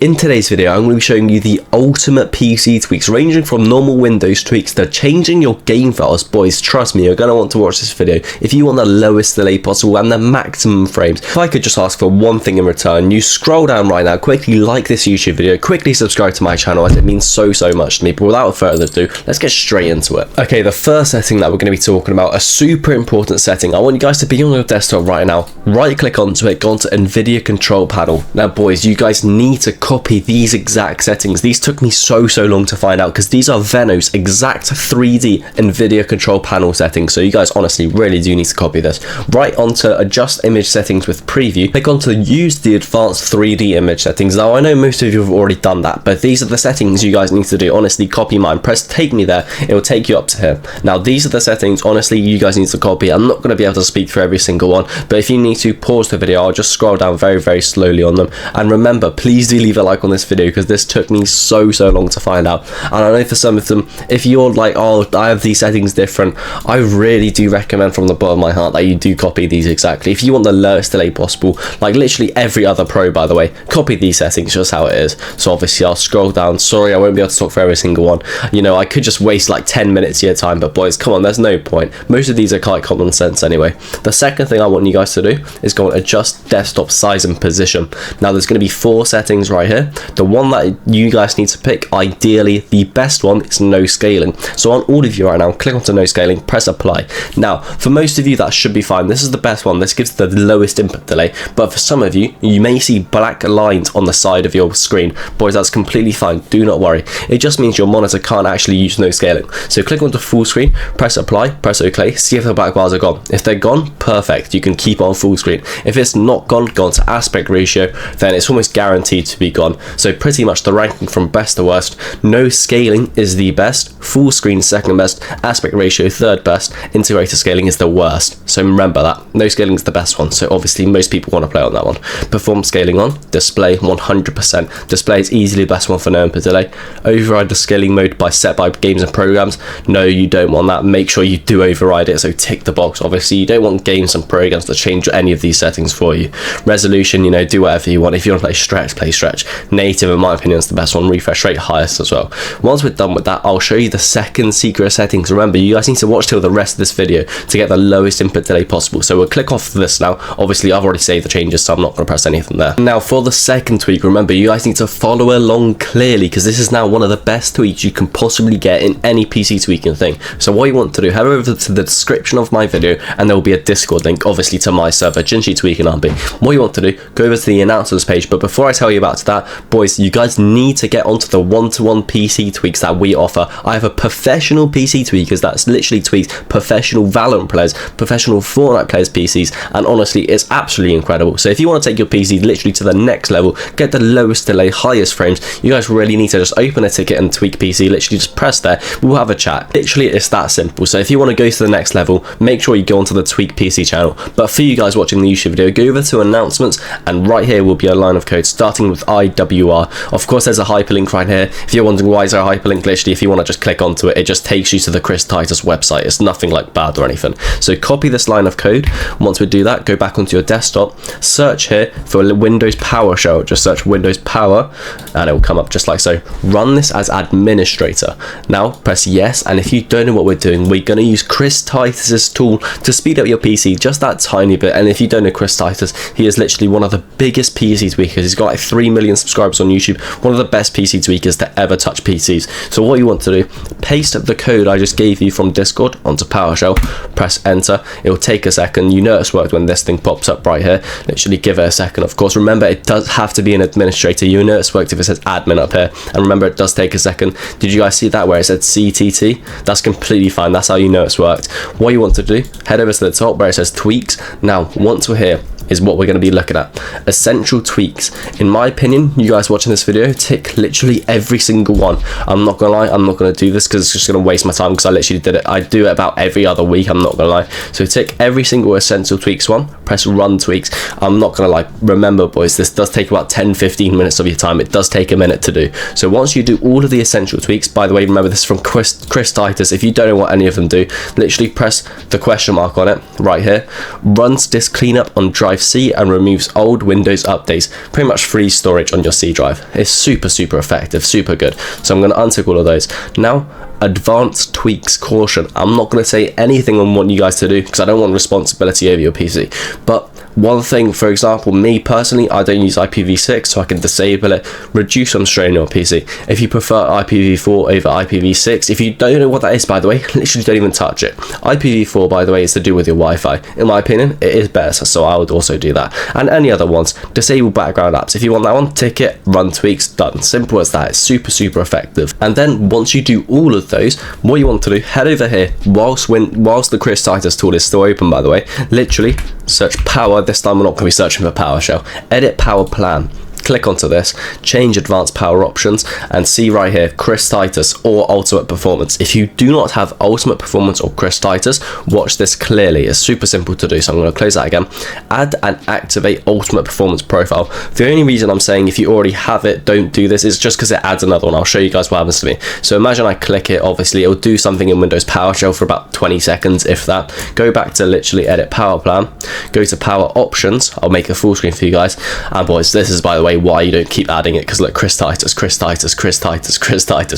In today's video, I'm going to be showing you the ultimate PC tweaks, ranging from normal Windows tweaks to changing your game files. Boys, trust me, you're going to want to watch this video if you want the lowest delay possible and the maximum frames. If I could just ask for one thing in return, you scroll down right now, quickly like this YouTube video, quickly subscribe to my channel as it means so much to me. But without further ado, let's get straight into it. Okay, the first setting that we're going to be talking about, a super important setting. I want you guys to be on your desktop right now, right click onto it, go onto Nvidia control panel. Now boys, you guys need to copy these exact settings. These took me so long to find out because these are Veno's exact 3D Nvidia control panel settings. So you guys honestly really do need to copy this. Right onto adjust image settings with preview, click onto use the advanced 3D image settings. Now I know most of you have already done that, but these are the settings you guys need to do. Honestly, copy mine, press take me there, it will take you up to here. Now these are the settings honestly you guys need to copy. I'm not going to be able to speak through every single one, but if you need to, pause the video. I'll just scroll down very slowly on them. And remember, please do leave a like on this video because this took me so long to find out. And I know for some of them, if you're like, oh, I have these settings different, I really do recommend from the bottom of my heart that you do copy these exactly. If you want the lowest delay possible, like literally every other pro, by the way, copy these settings just how it is. So obviously I'll scroll down. Sorry, I won't be able to talk for every single one. You know, I could just waste like 10 minutes of your time, but boys, come on, there's no point. Most of these are quite common sense anyway. The second thing I want you guys to do is go and adjust desktop size and position. Now there's going to be 4 settings right here. The one that you guys need to pick, ideally the best one, is no scaling. So on all of you right now, click onto no scaling, press apply. Now for most of you that should be fine. This is the best one. This gives the lowest input delay, but for some of you, you may see black lines on the side of your screen. Boys, that's completely fine, do not worry. It just means your monitor can't actually use no scaling. So click onto full screen, press apply, press OK, see if the black bars are gone. If they're gone, perfect, you can keep on full screen. If it's not gone, go on to aspect ratio, then it's almost guaranteed to be gone. So pretty much the ranking from best to worst, no scaling is the best, full screen second best, aspect ratio third best, integrated scaling is the worst. So remember that, no scaling is the best one. So obviously most people want to play on that one. Perform scaling on, display 100%. Display is easily the best one for no input delay. Override the scaling mode set by games and programs. No, you don't want that. Make sure you do override it, so tick the box. Obviously you don't want games and programs to change any of these settings for you. Resolution, you know, do whatever you want. If you want to play stretch. Native, in my opinion, is the best one. Refresh rate highest as well. Once we're done with that, I'll show you the second secret settings. Remember, you guys need to watch till the rest of this video to get the lowest input delay possible. So we'll click off this now. Obviously I've already saved the changes, so I'm not going to press anything there. Now for the second tweak, remember, you guys need to follow along clearly because this is now one of the best tweaks you can possibly get in any PC tweaking thing. So what you want to do, head over to the description of my video and there will be a Discord link, obviously to my server, Jinchi Tweaking RB. What you want to do, go over to the announcements page. But before I tell you about that, boys, you guys need to get onto the one-to-one PC tweaks that we offer. I have a professional PC tweakers that's literally tweaks professional Valorant players, professional Fortnite players PCs, and honestly it's absolutely incredible. So if you want to take your PC literally to the next level, get the lowest delay, highest frames, you guys really need to just open a ticket and tweak PC. Literally just press there, we'll have a chat. Literally it's that simple. So if you want to go to the next level, make sure you go onto the Tweak PC channel. But for you guys watching the YouTube video, go over to announcements and right here will be a line of code starting with IWR. Of course there's a hyperlink right here. If you're wondering why is there a hyperlink, literally if you want to just click onto it, it just takes you to the Chris Titus website. It's nothing like bad or anything. So copy this line of code. Once we do that, go back onto your desktop, search here for Windows PowerShell, just search Windows Power and it will come up just like so. Run this as administrator. Now press yes, and if you don't know what we're doing, we're going to use Chris Titus's tool to speed up your PC just that tiny bit. And if you don't know Chris Titus, he is literally one of the biggest PC tweakers. He's got like 3 million subscribers on YouTube, one of the best PC tweakers to ever touch PCs. So what you want to do, paste the code I just gave you from Discord onto PowerShell, press enter. It will take a second. You know it's worked when this thing pops up right here. Literally give it a second. Of course, remember it does have to be an administrator. You know it's worked if it says admin up here. And remember, it does take a second. Did you guys see that where it said CTT? That's completely fine. That's how you know it's worked. What you want to do, head over to the top where it says tweaks. Now once we're here, is what we're going to be looking at. Essential tweaks. In my opinion, you guys watching this video, tick literally every single one. I'm not going to lie, I'm not going to do this because it's just going to waste my time because I literally did it. I do it about every other week, I'm not going to lie. So tick every single essential tweaks one, press run tweaks. I'm not gonna lie, remember boys, this does take about 10-15 minutes of your time. It does take a minute to do. So once you do all of the essential tweaks, by the way, remember this is from Chris Titus. If you don't know what any of them do, literally press the question mark on it right here. Runs disk cleanup on drive C and removes old Windows updates. Pretty much free storage on your C drive. It's super effective, super good. So I'm going to untick all of those. Now, advanced tweaks caution. I'm not going to say anything on what you guys to do because I don't want responsibility over your PC. But one thing, for example, me personally, I don't use IPv6, so I can disable it, reduce some strain on your PC. If you prefer IPv4 over IPv6, if you don't know what that is, by the way, literally don't even touch it. IPv4, by the way, is to do with your Wi-Fi. In my opinion, it is better, so I would also do that. And any other ones, disable background apps. If you want that one, tick it, run tweaks, done. Simple as that. It's super effective. And then once you do all of those, what you want to do, head over here, whilst the Chris Titus tool is still open, by the way, literally search power. This time we're not going to be searching for PowerShell. Edit power plan. Click onto this, change advanced power options, and see right here, Chris Titus or ultimate performance. If you do not have ultimate performance or Chris Titus, watch this clearly. It's super simple to do, so I'm going to close that again. Add and activate ultimate performance profile. The only reason I'm saying if you already have it, don't do this, is just because it adds another one. I'll show you guys what happens to me. So imagine I click it, obviously it'll do something in Windows PowerShell for about 20 seconds, if that. Go back to literally edit power plan, go to power options. I'll make a full screen for you guys. And boys, this is, by the way, why you don't keep adding it, because look, Chris Titus,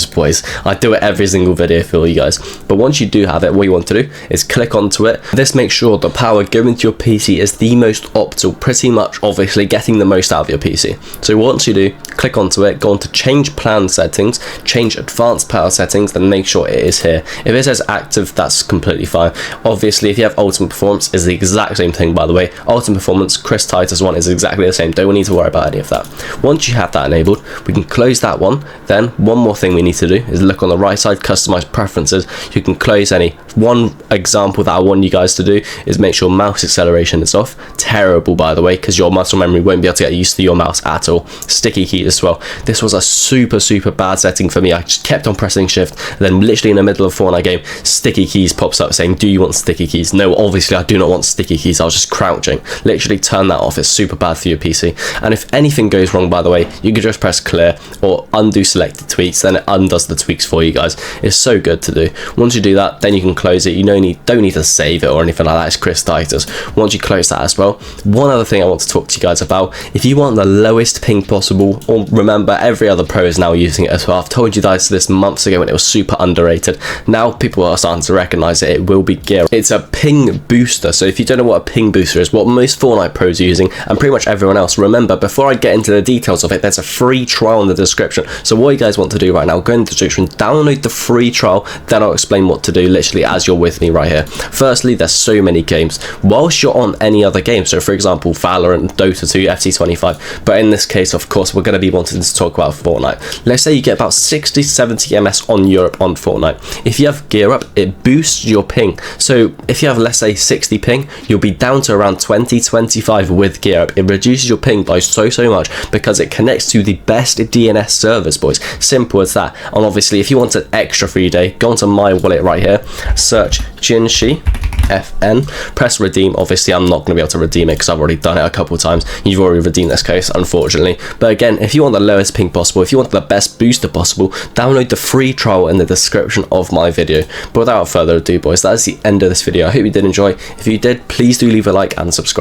boys. I do it every single video for you guys. But once you do have it, what you want to do is click onto it. This makes sure the power going to your PC is the most optimal, pretty much obviously getting the most out of your PC. So once you do, click onto it, go on to change plan settings, change advanced power settings, then make sure it is here. If it says active, that's completely fine. Obviously, if you have ultimate performance, is the exact same thing, by the way. Ultimate performance, Chris Titus one is exactly the same. Don't need to worry about any of that. Once you have that enabled, we can close that one. Then one more thing we need to do is look on the right side, customize preferences. You can close any. One example that I want you guys to do is make sure mouse acceleration is off. Terrible, by the way, because your muscle memory won't be able to get used to your mouse at all. Sticky keys as well. This was a super bad setting for me. I just kept on pressing shift, and then literally in the middle of a Fortnite game, sticky keys pops up saying, do you want sticky keys? No, obviously I do not want sticky keys. I was just crouching. Literally turn that off. It's super bad for your PC. And if anything goes wrong, by the way, you can just press clear or undo selected tweaks, then it undoes the tweaks for you guys. It's so good to do. Once you do that, then you can close it. You don't need to save it or anything like that. It's Chris Titus. Once you close that as well, one other thing I want to talk to you guys about, if you want the lowest ping possible, or remember, every other pro is now using it as well. I've told you guys this months ago when it was super underrated. Now people are starting to recognize it. It will be gear. It's a ping booster. So if you don't know what a ping booster is, what most Fortnite pros are using, and pretty much everyone else, remember, before I get into the details of it, there's a free trial in the description. So what you guys want to do right now, go in the description, download the free trial, then I'll explain what to do literally as you're with me right here. Firstly, there's so many games. Whilst you're on any other game, so for example, Valorant, Dota 2, FC25, but in this case, of course, we're going to be wanting to talk about Fortnite. Let's say you get about 60-70 ms on Europe on Fortnite. If you have gear up, it boosts your ping. So if you have, let's say, 60 ping, you'll be down to around 20-25 with gear up. It reduces your ping by so much because it connects to the best DNS servers, boys. Simple as that. And obviously, if you want an extra free day, go onto my wallet right here, search Jinshi FN, press redeem. Obviously I'm not going to be able to redeem it because I've already done it a couple of times. You've already redeemed this case, unfortunately. But again, if you want the lowest ping possible, if you want the best booster possible, download the free trial in the description of my video. But without further ado, boys, that is the end of this video. I hope you did enjoy. If you did, please do leave a like and subscribe.